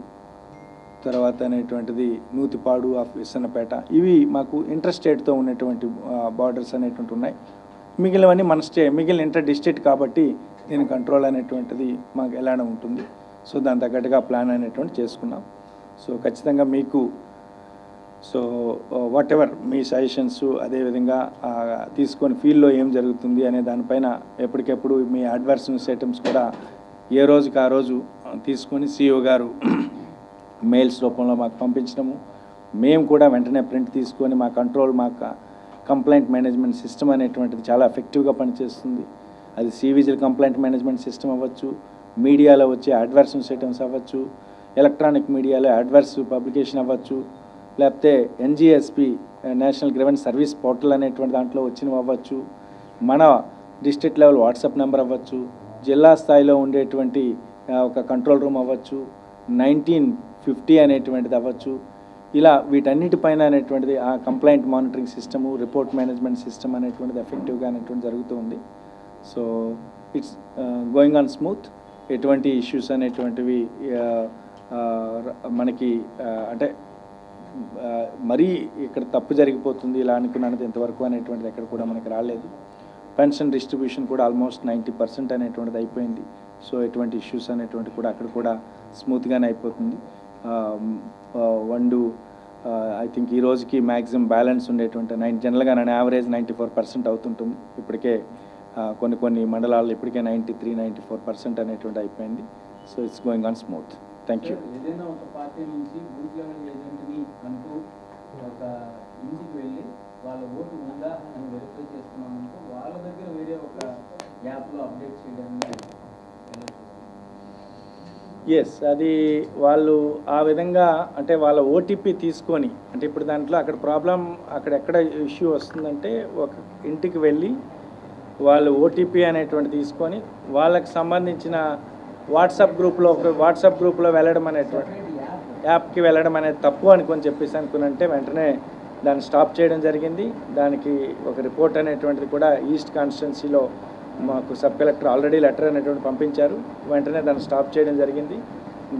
తర్వాత అనేటువంటిది నూతిపాడు ఆఫ్ విసన్నపేట. ఇవి మాకు ఇంటర్ స్టేట్తో ఉన్నటువంటి బార్డర్స్ అనేటువంటి ఉన్నాయి. మిగిలినవన్నీ మిగిలిన ఇంటర్ డిస్ట్రిక్ట్ కాబట్టి దీని కంట్రోల్ అనేటువంటిది మాకు ఎలానే ఉంటుంది. సో దాని తగ్గట్టుగా ప్లాన్ అనేటువంటి చేసుకున్నాం. సో ఖచ్చితంగా మీకు so what ever me suggestions అదేవిధంగా తీసుకొని ఫీల్డ్లో ఏం జరుగుతుంది అనే దానిపైన ఎప్పటికెప్పుడు మీ అడ్వర్స్ న్యూస్ ఐటమ్స్ కూడా ఏ రోజుకి ఆ రోజు తీసుకొని సిఇఓ గారు మెయిల్స్ రూపంలో మాకు పంపించడము, మేము కూడా వెంటనే ప్రింట్ తీసుకొని మా కంప్లైంట్ మేనేజ్మెంట్ సిస్టమ్ అనేటువంటిది చాలా ఎఫెక్టివ్గా పనిచేస్తుంది. అది సివిజిల్ కంప్లైంట్ మేనేజ్మెంట్ సిస్టమ్ అవ్వచ్చు, మీడియాలో వచ్చే అడ్వర్స్ న్యూస్ ఐటమ్స్ అవ్వచ్చు, ఎలక్ట్రానిక్ మీడియాలో అడ్వర్స్ పబ్లికేషన్ అవ్వచ్చు, లేకపోతే ఎన్జిఎస్పి నేషనల్ గ్రీవెన్స్ సర్వీస్ పోర్టల్ అనేటువంటి దాంట్లో వచ్చినవి అవ్వచ్చు, మన డిస్ట్రిక్ట్ లెవెల్ వాట్సాప్ నెంబర్ అవ్వచ్చు, జిల్లా స్థాయిలో ఉండేటువంటి ఒక కంట్రోల్ రూమ్ అవ్వచ్చు, 1950 అనేటువంటిది అవ్వచ్చు. ఇలా వీటన్నిటిపైన అనేటువంటిది ఆ complaint monitoring system, report management system అనేటువంటిది ఎఫెక్టివ్గా అనేటువంటి జరుగుతూ ఉంది. So it's going on smooth. ఎటువంటి ఇష్యూస్ అనేటువంటివి మనకి అంటే మరీ ఇక్కడ తప్పు జరిగిపోతుంది ఇలా అనుకున్నది ఇంతవరకు అనేటువంటిది ఎక్కడ కూడా మనకి రాలేదు. పెన్షన్ డిస్ట్రిబ్యూషన్ కూడా ఆల్మోస్ట్ 90% అనేటువంటిది అయిపోయింది. సో ఎటువంటి ఇష్యూస్ అనేటువంటి కూడా అక్కడ కూడా స్మూత్గానే అయిపోతుంది. ఐ థింక్ ఈ రోజుకి మ్యాక్సిమం బ్యాలెన్స్ ఉండేటువంటి జనరల్గా నా యావరేజ్ 94% అవుతుంటుంది. ఇప్పటికే కొన్ని మండలాల్లో ఇప్పటికే 93-94% అనేటువంటి అయిపోయింది. So it's going on smooth. Thank you. ఏదైనా ఒక పార్టీ నుంచి బూత్ లెవెల్ ఏజెంట్ని అంటూ ఒక ఇంటికి వెళ్ళి వాళ్ళ ఓటు ఉందా అని వెరిఫై చేస్తున్నామంటూ వాళ్ళ దగ్గర వేరే ఒక యాప్లో అప్డేట్ చేయడానికి ఎస్, అది వాళ్ళు ఆ విధంగా అంటే వాళ్ళ ఓటీపీ తీసుకొని, అంటే ఇప్పుడు దాంట్లో అక్కడ ప్రాబ్లం అక్కడెక్కడ ఇష్యూ వస్తుందంటే ఒక ఇంటికి వెళ్ళి వాళ్ళు ఓటీపీ అనేటువంటి తీసుకొని వాళ్ళకి సంబంధించిన వాట్సాప్ గ్రూప్లో వెళ్ళడం అనేటువంటి యాప్కి వెళ్ళడం అనేది తప్పు అనుకొని చెప్పేసి అనుకున్నంటే వెంటనే దాన్ని స్టాప్ చేయడం జరిగింది. దానికి ఒక రిపోర్ట్ అనేటువంటిది కూడా ఈస్ట్ కాన్స్టిట్యున్సీలో మాకు సబ్ కలెక్టర్ ఆల్రెడీ లెటర్ అనేటువంటి పంపించారు. వెంటనే దాన్ని స్టాప్ చేయడం జరిగింది.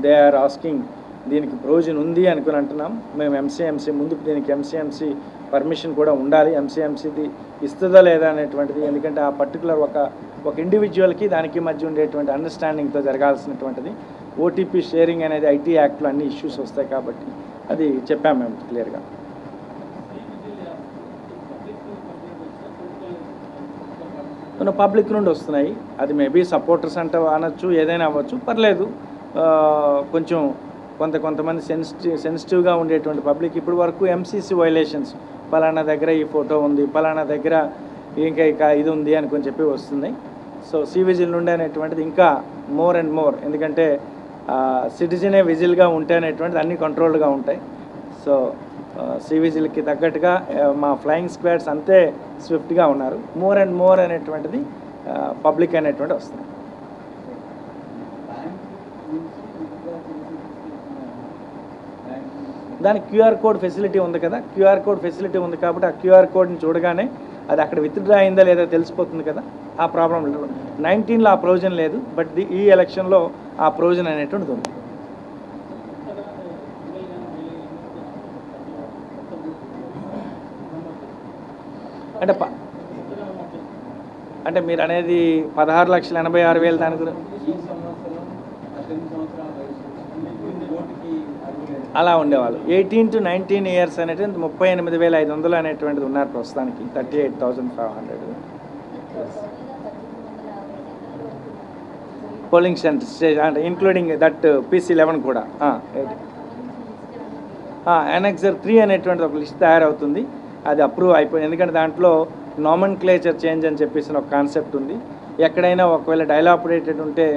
దే ఆర్ ఆస్కింగ్ దీనికి ప్రొవిజన్ ఉంది అనుకుని అంటున్నాం. మేము ఎంసీఎంసీ ముందుకు దీనికి ఎంసీఎంసీ పర్మిషన్ కూడా ఉండాలి. ఎంసీఎంసీది ఇస్తుందా లేదా అనేటువంటిది, ఎందుకంటే ఆ పర్టికులర్ ఒక ఇండివిజువల్కి దానికి మధ్య ఉండేటువంటి అండర్స్టాండింగ్తో జరగాల్సినటువంటిది. ఓటీపీ షేరింగ్ అనేది ఐటీ యాక్ట్లో అన్ని ఇష్యూస్ వస్తాయి కాబట్టి అది చెప్పాము మేము క్లియర్గా. పబ్లిక్ నుండి వస్తున్నాయి. అది మేబీ సపోర్టర్స్ అంటే అనొచ్చు, ఏదైనా అవ్వచ్చు, పర్లేదు. కొంచెం కొంతమంది సెన్సిటివ్గా ఉండేటువంటి పబ్లిక్ ఇప్పుడు వరకు ఎంసీసీ వైలేషన్స్, పలానా దగ్గర ఈ ఫోటో ఉంది, పలానా దగ్గర ఇంకా ఇది ఉంది అనుకొని చెప్పి వస్తుంది. సో సివిజిల్ నుండి అనేటువంటిది ఇంకా మోర్ అండ్ మోర్, ఎందుకంటే సిటిజనే విజిల్గా ఉంటే అనేటువంటిది అన్ని కంట్రోల్డ్గా ఉంటాయి. సో సివిజిల్కి తగ్గట్టుగా మా ఫ్లయింగ్ స్క్వాడ్స్ అంతే స్విఫ్ట్గా ఉన్నారు. మోర్ అండ్ మోర్ అనేటువంటిది పబ్లిక్ అనేటువంటి వస్తుంది. దానికి క్యూఆర్ కోడ్ ఫెసిలిటీ ఉంది కదా, క్యూఆర్ కోడ్ ఫెసిలిటీ ఉంది కాబట్టి ఆ క్యూఆర్ కోడ్ని చూడగానే అది అక్కడ విత్డ్రా అయిందా లేదా తెలిసిపోతుంది కదా. ఆ ప్రాబ్లం 19లో ఆ ప్రొవిజన్ లేదు, బట్ ఈ ఎలక్షన్లో ఆ ప్రొవిజన్ అనేటువంటిది ఉంది. అంటే మీరు అనేది 16,86,000 దాని గురించి అలా ఉండేవాళ్ళు. 18 to 19 years అనేది 38,500 అనేటువంటిది ఉన్నారు ప్రస్తుతానికి. 38,500. పోలింగ్ స్టేషన్ అంటే ఇంక్లూడింగ్ దట్ PC11 కూడా. Annexure 3 అనేటువంటి ఒక లిస్ట్ తయారవుతుంది, అది అప్రూవ్ అయిపోయింది. ఎందుకంటే దాంట్లో నామన్క్లేచర్ చేంజ్ అని చెప్పేసి ఒక కాన్సెప్ట్ ఉంది. ఎక్కడైనా ఒకవేళ డైలాపరేటెడ్ ఉంటే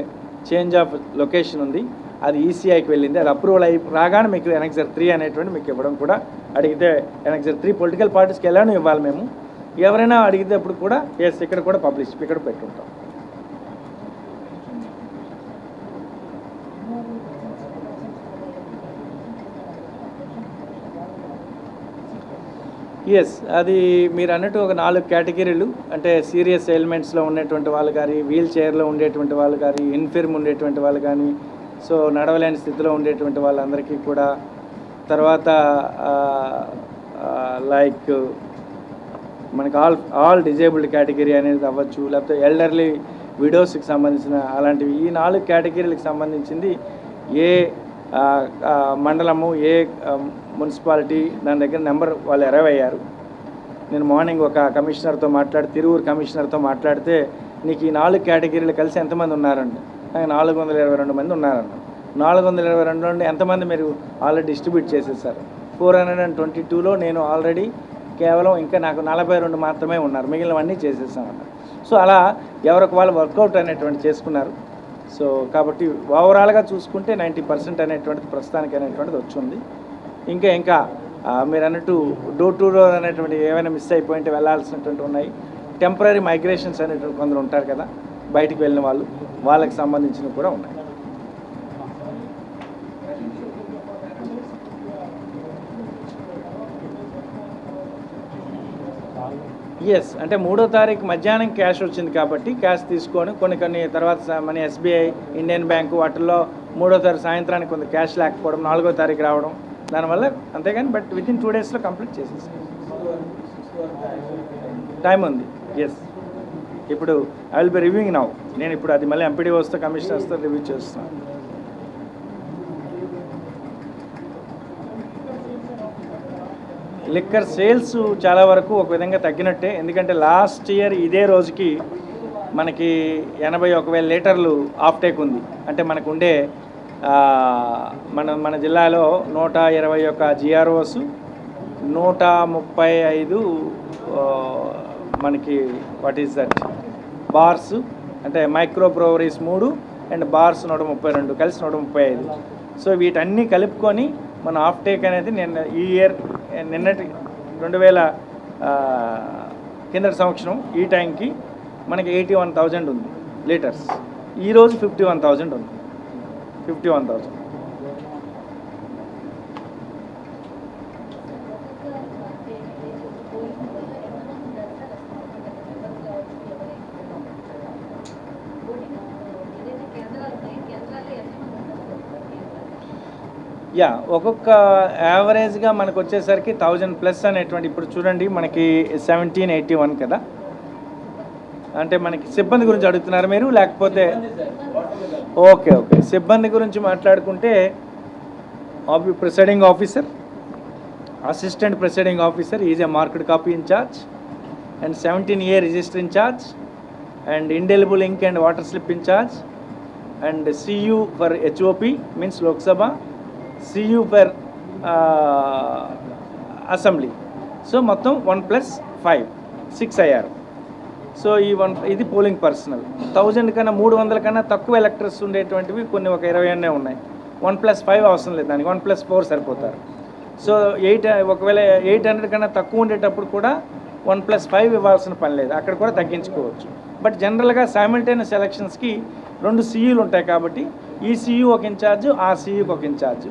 చేంజ్ ఆఫ్ లొకేషన్ ఉంది, అది ఈసీఐకి వెళ్ళింది, అది అప్రూవల్ అయి రాగానే మీకు Annexure 3 అనేటువంటి మీకు ఇవ్వడం కూడా. అడిగితే Annexure 3 పొలిటికల్ పార్టీస్కి ఎలానో ఇవ్వాలి మేము, ఎవరైనా అడిగితేప్పుడు కూడా ఇక్కడ కూడా పబ్లిష్ ఇక్కడ పెట్టుంటాం. అది మీరు అన్నట్టు ఒక 4 కేటగిరీలు, అంటే సీరియస్ ఎయిల్మెంట్స్లో ఉన్నటువంటి వాళ్ళు కానీ, వీల్ చైర్లో ఉండేటువంటి వాళ్ళు కానీ, ఇన్ఫిర్మ్ ఉండేటువంటి వాళ్ళు కానీ, సో నడవలేని స్థితిలో ఉండేటువంటి వాళ్ళందరికీ కూడా, తర్వాత లైక్ మనకి ఆల్ డిజేబుల్డ్ కేటగిరీ అనేది అవ్వచ్చు, లేకపోతే ఎల్డర్లీ విడోస్కి సంబంధించిన అలాంటివి. ఈ 4 కేటగిరీలకు సంబంధించింది ఏ మండలము, ఏ మున్సిపాలిటీ దాని దగ్గర నెంబర్ వాళ్ళు అరైవ్ అయ్యారు. నేను మార్నింగ్ ఒక కమిషనర్తో తిరువురు కమిషనర్తో మాట్లాడితే, నీకు ఈ 4 కేటగిరీలు కలిసి ఎంతమంది ఉన్నారండి? నాకు 422 మంది ఉన్నారన్న. 422 నుండి ఎంతమంది మీరు ఆల్రెడీ డిస్ట్రిబ్యూట్ చేసేసారు? 422లో నేను ఆల్రెడీ కేవలం ఇంకా నాకు 42 మాత్రమే ఉన్నారు, మిగిలినవన్నీ చేసేసామన్నారు. సో అలా ఎవరికి వాళ్ళు వర్కౌట్ అనేటువంటి చేసుకున్నారు. సో కాబట్టి ఓవరాల్గా చూసుకుంటే 90% అనేటువంటిది ప్రస్తుతానికి అనేటువంటిది వచ్చింది. ఇంకా మీరు అన్నట్టు డోర్ టు డోర్ అనేటువంటి ఏమైనా మిస్ అయిపోయింటే వెళ్ళాల్సినటువంటి ఉన్నాయి. టెంపరీ మైగ్రేషన్స్ అనేటువంటి కొందరు ఉంటారు కదా, బయటికి వెళ్ళిన వాళ్ళకి సంబంధించినవి కూడా ఉన్నాయి. అంటే 3వ తారీఖు మధ్యాహ్నం క్యాష్ వచ్చింది కాబట్టి క్యాష్ తీసుకొని కొన్ని తర్వాత మన SBI, ఇండియన్ బ్యాంకు వాటిల్లో 3వ తారీఖు సాయంత్రానికి కొంత క్యాష్ లేకపోవడం, 4వ తారీఖు రావడం, దానివల్ల అంతేగాని బట్ వితిన్ 2 డేస్లో కంప్లీట్ చేసేసాం. టైం ఉంది. ఇప్పుడు I will be reviewing now. నేను ఇప్పుడు అది మళ్ళీ ఎంపీడీ వస్తే కమిషనర్స్తో రివ్యూ చేస్తున్నాను. లిక్కర్ సేల్స్ చాలా వరకు ఒక విధంగా తగ్గినట్టే, ఎందుకంటే లాస్ట్ ఇయర్ ఇదే రోజుకి మనకి 81,000 లీటర్లు ఆఫ్టేక్ ఉంది. అంటే మనకు ఉండే మన జిల్లాలో 121 GROs, 135 మనకి వాట్ ఈస్ దట్ బార్స్, అంటే మైక్రో బ్రూవరీస్ 3 అండ్ బార్స్ 132 కలిసి 135. సో వీటన్నీ కలుపుకొని మన ఆఫ్టేక్ అనేది ఈ ఇయర్ నిన్నటి 2000 కిందటి సంవత్సరం ఈ టైంకి మనకి 81,000 ఉంది లీటర్స్. ఈరోజు 51,000 ఉంది. 51,000. ఒక్కొక్క యావరేజ్గా మనకు వచ్చేసరికి 1000+ అనేటువంటి, ఇప్పుడు చూడండి మనకి 1781 కదా. అంటే మనకి సిబ్బంది గురించి అడుగుతున్నారు మీరు, లేకపోతే ఓకే సిబ్బంది గురించి మాట్లాడుకుంటే presiding officer, assistant presiding officer is a marked copy incharge and 17A register incharge and indelible ink and water slip incharge and CU for HOP means Lok Sabha, CU for assembly. So మొత్తం 1+5 6 అయ్యారు. So ఇది polling personnel. 1000 కన్నా 300 కన్నా తక్కువ electors ఉండేటువంటివి కొన్ని ఒక 20 ఉన్నాయి. 1+5 అవసరం లేదు, దానికి 1+4 సరిపోతారు. సో ఒకవేళ 800 కన్నా తక్కువ ఉండేటప్పుడు కూడా 1+5 ఇవ్వాల్సిన పని లేదు, అక్కడ కూడా తగ్గించుకోవచ్చు. బట్ జనరల్గా సైమల్టేనియస్ ఎలక్షన్స్కి 2 CUలు ఉంటాయి కాబట్టి ఈ CU ఒక ఇన్ఛార్జ్, ఆ CUకి ఒక ఇన్ఛార్జ్.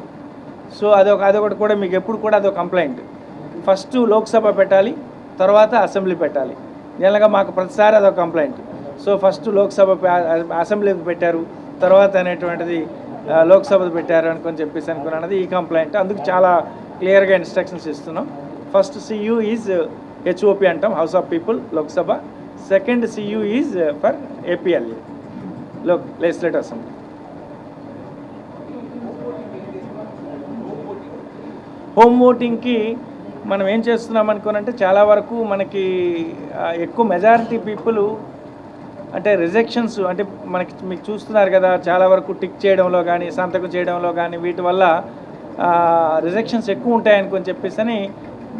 సో అదొకటి కూడా మీకు ఎప్పుడు కూడా అదొక కంప్లైంట్. ఫస్ట్ లోక్సభ పెట్టాలి, తర్వాత అసెంబ్లీ పెట్టాలి. జనరల్గా మాకు ప్రతిసారి అదొక complaint. So first Lok Sabha assembly పెట్టారు, తర్వాత అనేటువంటిది లోక్సభ పెట్టారు చెప్పేసి అనుకున్నది ఈ కంప్లైంట్. అందుకు చాలా క్లియర్గా ఇన్స్ట్రక్షన్స్ ఇస్తున్నాం. ఫస్ట్ CU ఈజ్ HOP అంటాం, house of people, Lok Sabha. Second CU is for APLA, legislative assembly. Home ఓటింగ్కి మనం ఏం చేస్తున్నాం అనుకోనంటే, చాలా వరకు మనకి ఎక్కువ మెజారిటీ పీపుల్ అంటే రిజెక్షన్స్ అంటే మనకి మీకు చూస్తున్నారు కదా, చాలా వరకు టిక్ చేయడంలో కానీ సంతకం చేయడంలో కానీ వీటి వల్ల రిజెక్షన్స్ ఎక్కువ ఉంటాయనుకొని చెప్పేసి,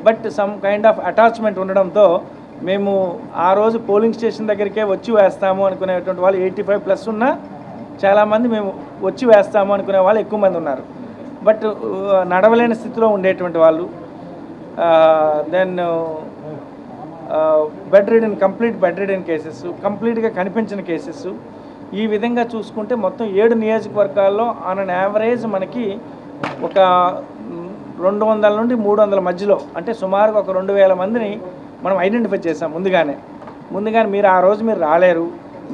but some kind of attachment ఉండడంతో మేము ఆ రోజు పోలింగ్ స్టేషన్ దగ్గరికే వచ్చి వేస్తాము అనుకునేటువంటి వాళ్ళు 85+ ఉన్నా చాలామంది మేము వచ్చి వేస్తాము అనుకునే వాళ్ళు ఎక్కువ మంది ఉన్నారు. బట్ నడవలేని స్థితిలో ఉండేటువంటి వాళ్ళు, then complete bedridden cases, కంప్లీట్గా కనిపించిన కేసెస్, ఈ విధంగా చూసుకుంటే మొత్తం 7 నియోజకవర్గాల్లో ఆన్ అన్ యావరేజ్ మనకి ఒక 200 నుండి 300 మధ్యలో, అంటే సుమారుగా ఒక 2000 మందిని మనం ఐడెంటిఫై చేసాం ముందుగానే మీరు ఆ రోజు మీరు రాలేరు,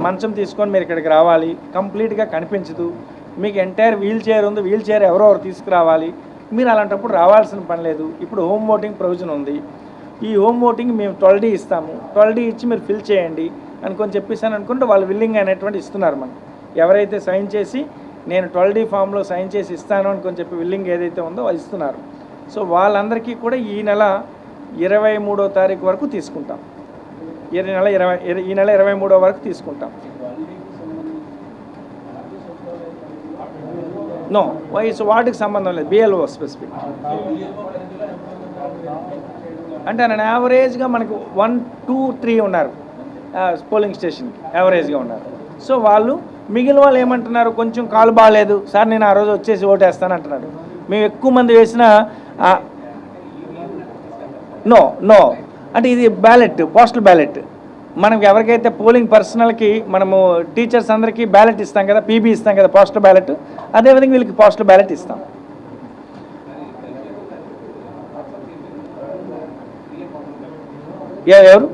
మంచం తీసుకొని మీరు ఇక్కడికి రావాలి, కంప్లీట్గా కనిపించదు, మీకు ఎంటైర్ వీల్ చైర్ ఉంది, వీల్ చైర్ ఎవరెవరు తీసుకురావాలి, మీరు అలాంటప్పుడు రావాల్సిన పని లేదు. ఇప్పుడు హోమ్ ఓటింగ్ ప్రొవిజన్ ఉంది, ఈ హోమ్ ఓటింగ్ మేము 12D ఇస్తాము, 12D ఇచ్చి మీరు ఫిల్ చేయండి అనుకొని చెప్పేసాను అనుకుంటే వాళ్ళు విల్లింగ్ అనేటువంటి ఇస్తున్నారు. మనం ఎవరైతే సైన్ చేసి నేను 12D ఫామ్లో సైన్ చేసి ఇస్తాను అనుకొని చెప్పి విల్లింగ్ ఏదైతే ఉందో వాళ్ళు ఇస్తున్నారు. సో వాళ్ళందరికీ కూడా ఈ నెల 23వ తారీఖు వరకు తీసుకుంటాం. ఈ నెల 23వ వరకు తీసుకుంటాం. నో, వయసు వార్డుకి సంబంధం లేదు, బిఎల్ఓ స్పెసిఫిక్. అంటే నేను యావరేజ్గా మనకు 1, 2, 3 ఉన్నారు పోలింగ్ స్టేషన్కి, యావరేజ్గా ఉన్నారు. సో వాళ్ళు మిగిలిన వాళ్ళు ఏమంటున్నారు, కొంచెం కాలు బాగాలేదు సార్, నేను ఆ రోజు వచ్చేసి ఓటేస్తాను అంటున్నాడు. మేము ఎక్కువ మంది వేసిన నో అంటే ఇది బ్యాలెట్, పోస్టల్ బ్యాలెట్. మనకి ఎవరికైతే పోలింగ్ పర్సనల్కి మనము టీచర్స్ అందరికీ బ్యాలెట్ ఇస్తాం కదా, పీబీ ఇస్తాం కదా, పోస్టల్ బ్యాలెట్, అదేవిధంగా వీళ్ళకి పోస్టల్ బ్యాలెట్ ఇస్తాం. ఎవరు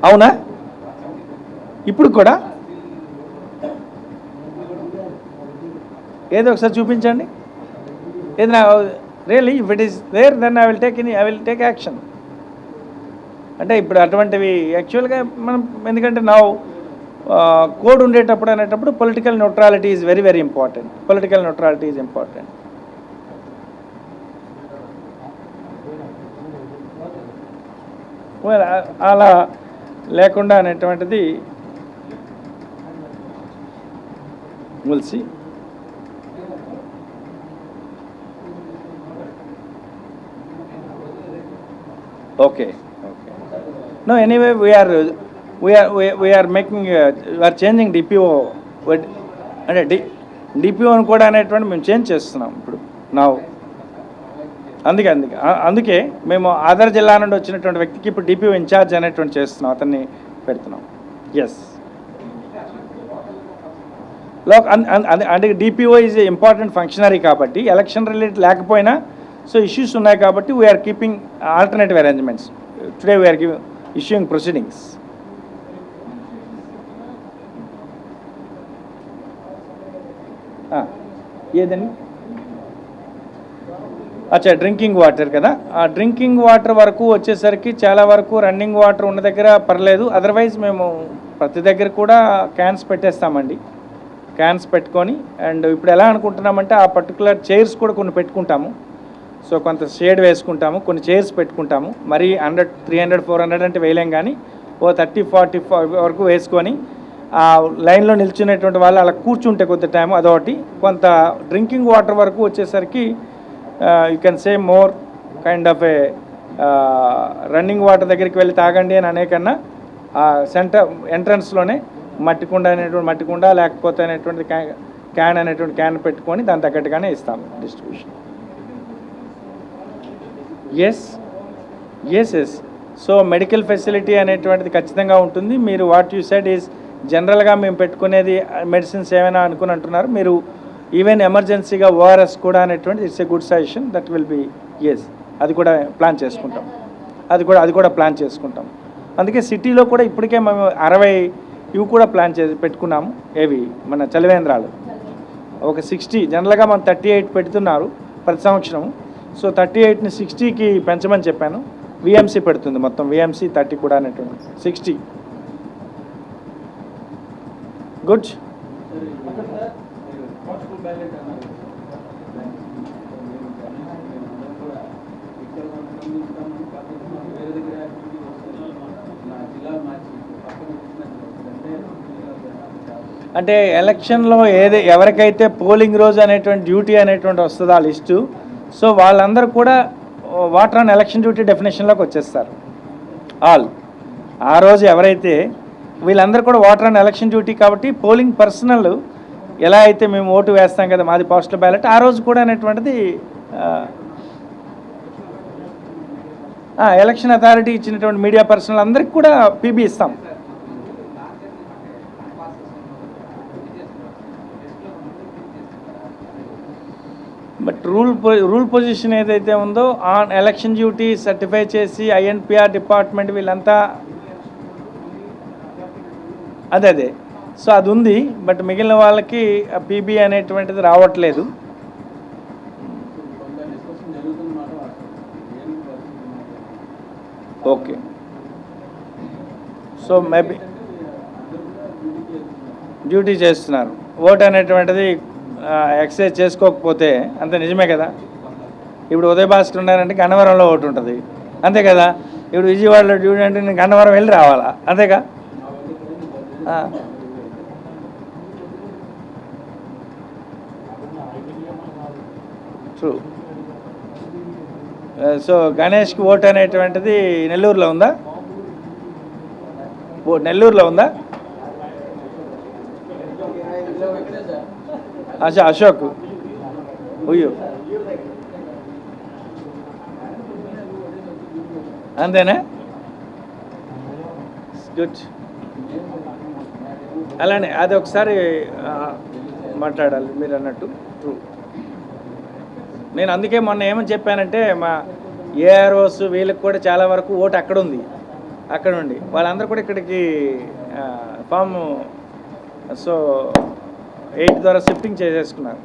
అవునా ఇప్పుడు కూడా ఏదో ఒకసారి చూపించండి. ఏదైనా really if it is there then I will take action. అంటే ఇప్పుడు అటువంటివి యాక్చువల్గా మనం, ఎందుకంటే నా కోడ్ ఉండేటప్పుడు అనేటప్పుడు political neutrality is very very important. Political neutrality is important. అలా లేకుండా అనేటువంటిది ముల్సి okay. No, anyway, we are making we are changing DPO. అంటే డిపిఓని కూడా అనేటువంటి మేము చేంజ్ చేస్తున్నాం ఇప్పుడు నా. అందుకే మేము ఆధార్ జిల్లా నుండి వచ్చినటువంటి వ్యక్తికి ఇప్పుడు డిపిఓ ఇన్ఛార్జ్ అనేటువంటి చేస్తున్నాం, అతన్ని పెడుతున్నాం. ఎస్, అంటే డిపిఓ ఈజ్ ఇంపార్టెంట్ ఫంక్షనరీ కాబట్టి ఎలక్షన్ రిలేటెడ్ లేకపోయినా సో ఇష్యూస్ ఉన్నాయి కాబట్టి we are keeping alternative arrangements. Today we are issuing proceedings. ఏదండి అచ్చా, డ్రింకింగ్ వాటర్ కదా. ఆ డ్రింకింగ్ వాటర్ వరకు వచ్చేసరికి చాలా వరకు రన్నింగ్ వాటర్ ఉన్న దగ్గర పర్లేదు, అదర్వైజ్ మేము ప్రతి దగ్గర కూడా క్యాన్స్ పెట్టేస్తామండి. క్యాన్స్ పెట్టుకొని, అండ్ ఇప్పుడు ఎలా అనుకుంటున్నామంటే ఆ పర్టికులర్ చైర్స్ కూడా కొన్ని పెట్టుకుంటాము. సో కొంత షేడ్ వేసుకుంటాము, కొన్ని చైర్స్ పెట్టుకుంటాము. మరీ 100, 300, 400 అంటే వేయలేం, కానీ ఓ 30-40 వరకు వేసుకొని ఆ లైన్లో నిల్చునేటువంటి వాళ్ళు అలా కూర్చుంటే కొద్ది టైం అదొకటి. కొంత డ్రింకింగ్ వాటర్ వరకు వచ్చేసరికి you can say more kind of A running water దగ్గరికి వెళ్ళి తాగండి అని అనేకన్నా సెంటర్ ఎంట్రన్స్లోనే మట్టి కుండ లేకపోతే అనేటువంటి క్యాన్ అనేటువంటి క్యాన్ పెట్టుకొని దాని తగ్గట్టుగానే ఇస్తాము distribution. Yes. So medical facility అనేటువంటిది ఖచ్చితంగా ఉంటుంది. మీరు వాట్ యూ సెడ్ ఈజ్ జనరల్గా మేము పెట్టుకునేది మెడిసిన్స్ ఏమైనా అనుకుని అంటున్నారు మీరు. ఈవెన్ ఎమర్జెన్సీగా ఓఆర్ఎస్ కూడా అనేటువంటిది it's a good suggestion, that will be అది కూడా ప్లాన్ చేసుకుంటాం. అది కూడా ప్లాన్ చేసుకుంటాం. అందుకే సిటీలో కూడా ఇప్పటికే మేము 60 ఇవి కూడా ప్లాన్ చేసి పెట్టుకున్నాము. ఏవి మన చలివేంద్రాలు ఒక 60, జనరల్గా మనం 38 పెడుతున్నారు ప్రతి సంవత్సరం. సో 38ని 60కి పెంచమని చెప్పాను. విఎంసీ పెడుతుంది, మొత్తం విఎంసీ 30 కూడా అనేటువంటి 60. గుడ్. అంటే ఎలక్షన్లో ఎవరికైతే పోలింగ్ రోజు అనేటువంటి డ్యూటీ అనేటువంటి వస్తుందో ఆ లిస్టు, సో వాళ్ళందరూ కూడా వాటర్ ఆన్ ఎలక్షన్ డ్యూటీ డెఫినేషన్లోకి వచ్చేస్తారు. ఆ రోజు ఎవరైతే వీళ్ళందరూ కూడా వాటర్ ఆన్ ఎలక్షన్ డ్యూటీ కాబట్టి పోలింగ్ పర్సనల్ ఎలా అయితే మేము ఓటు వేస్తాం కదా మాది పోస్టల్ బ్యాలెట్, ఆ రోజు కూడా అనేటువంటిది ఎలక్షన్ అథారిటీ ఇచ్చినటువంటి మీడియా పర్సనల్ అందరికి కూడా పీబీ ఇస్తాం. బట్ రూల్ పొజిషన్ ఏదైతే ఉందో ఆన్ ఎలక్షన్ డ్యూటీ సర్టిఫై చేసి ఐఎన్పిఆర్ డిపార్ట్మెంట్ వీళ్ళంతా అదే సో అది ఉంది. బట్ మిగిలిన వాళ్ళకి పీబీ అనేటువంటిది రావట్లేదు. ఓకే, సో మేబీ డ్యూటీ చేస్తున్నారు. ఓట్ అనేటువంటిది ఎక్సైజ్ చేసుకోకపోతే అంతే, నిజమే కదా. ఇప్పుడు ఉదయ భాస్కర్ ఉన్నారంటే గన్నవరంలో ఓటు ఉంటుంది, అంతే కదా. ఇప్పుడు విజయవాడలో డ్యూటీ అంటే నేను గన్నవరం వెళ్ళి రావాలా, అంతేగా. ట్రూ. సో గణేష్కి ఓటు అనేటువంటిది నెల్లూరులో ఉందా? నెల్లూరులో ఉందా? అశోక్ ఉయ్యు అంతేనా? గుడ్. అలానే అది ఒకసారి మాట్లాడాలి మీరు అన్నట్టు. ట్రూ. నేను అందుకే మొన్న ఏమని చెప్పానంటే మా ఏఆర్ఓస్ వీళ్ళకి కూడా చాలా వరకు ఓటు అక్కడ ఉంది, అక్కడ ఉండి వాళ్ళందరూ కూడా ఇక్కడికి ఫామ్ 8 ద్వారా షిఫ్టింగ్ చేసేసుకున్నారు,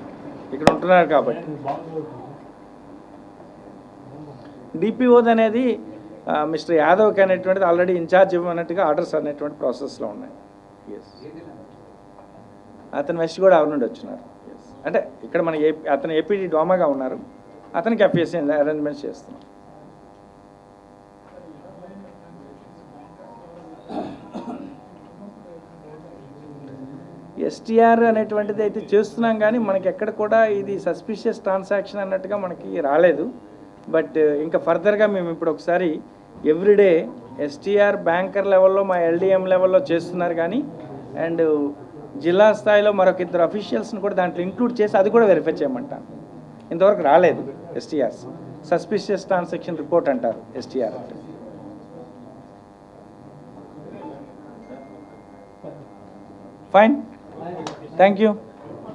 ఇక్కడ ఉంటున్నారు కాబట్టి. డిపిఓది అనేది మిస్టర్ యాదవ్కి అనేటువంటిది ఆల్రెడీ ఇన్ఛార్జ్ ఇవ్వనట్టుగా ఆర్డర్స్ అనేటువంటి ప్రాసెస్లో ఉన్నాయి. ఎస్, అతను వెస్ట్ కూడా ఎవరి నుండి వచ్చినారు. ఎస్, అంటే ఇక్కడ మన అతను ఏపీడీ డోమాగా ఉన్నారు, అతనికి ఎఫ్ఎస్సీ అరేంజ్మెంట్స్ చేస్తున్నాం. ఎస్టీఆర్ అనేటువంటిది అయితే చేస్తున్నాం కానీ మనకి ఎక్కడ కూడా ఇది సస్పిషియస్ ట్రాన్సాక్షన్ అన్నట్టుగా మనకి రాలేదు. బట్ ఇంకా ఫర్దర్గా మేము ఇప్పుడు ఒకసారి ఎవ్రీడే ఎస్టీఆర్ బ్యాంకర్ లెవెల్లో మా ఎల్డిఎం లెవెల్లో చేస్తున్నారు కానీ, అండ్ జిల్లా స్థాయిలో మరొక 2 అఫీషియల్స్ని కూడా దాంట్లో ఇంక్లూడ్ చేసి అది కూడా వెరిఫై చేయమంటాను. ఇంతవరకు రాలేదు ఎస్టీఆర్స్, సస్పిషియస్ ట్రాన్సాక్షన్ రిపోర్ట్ అంటారు ఎస్టీఆర్ అంటే. Fine, thank you.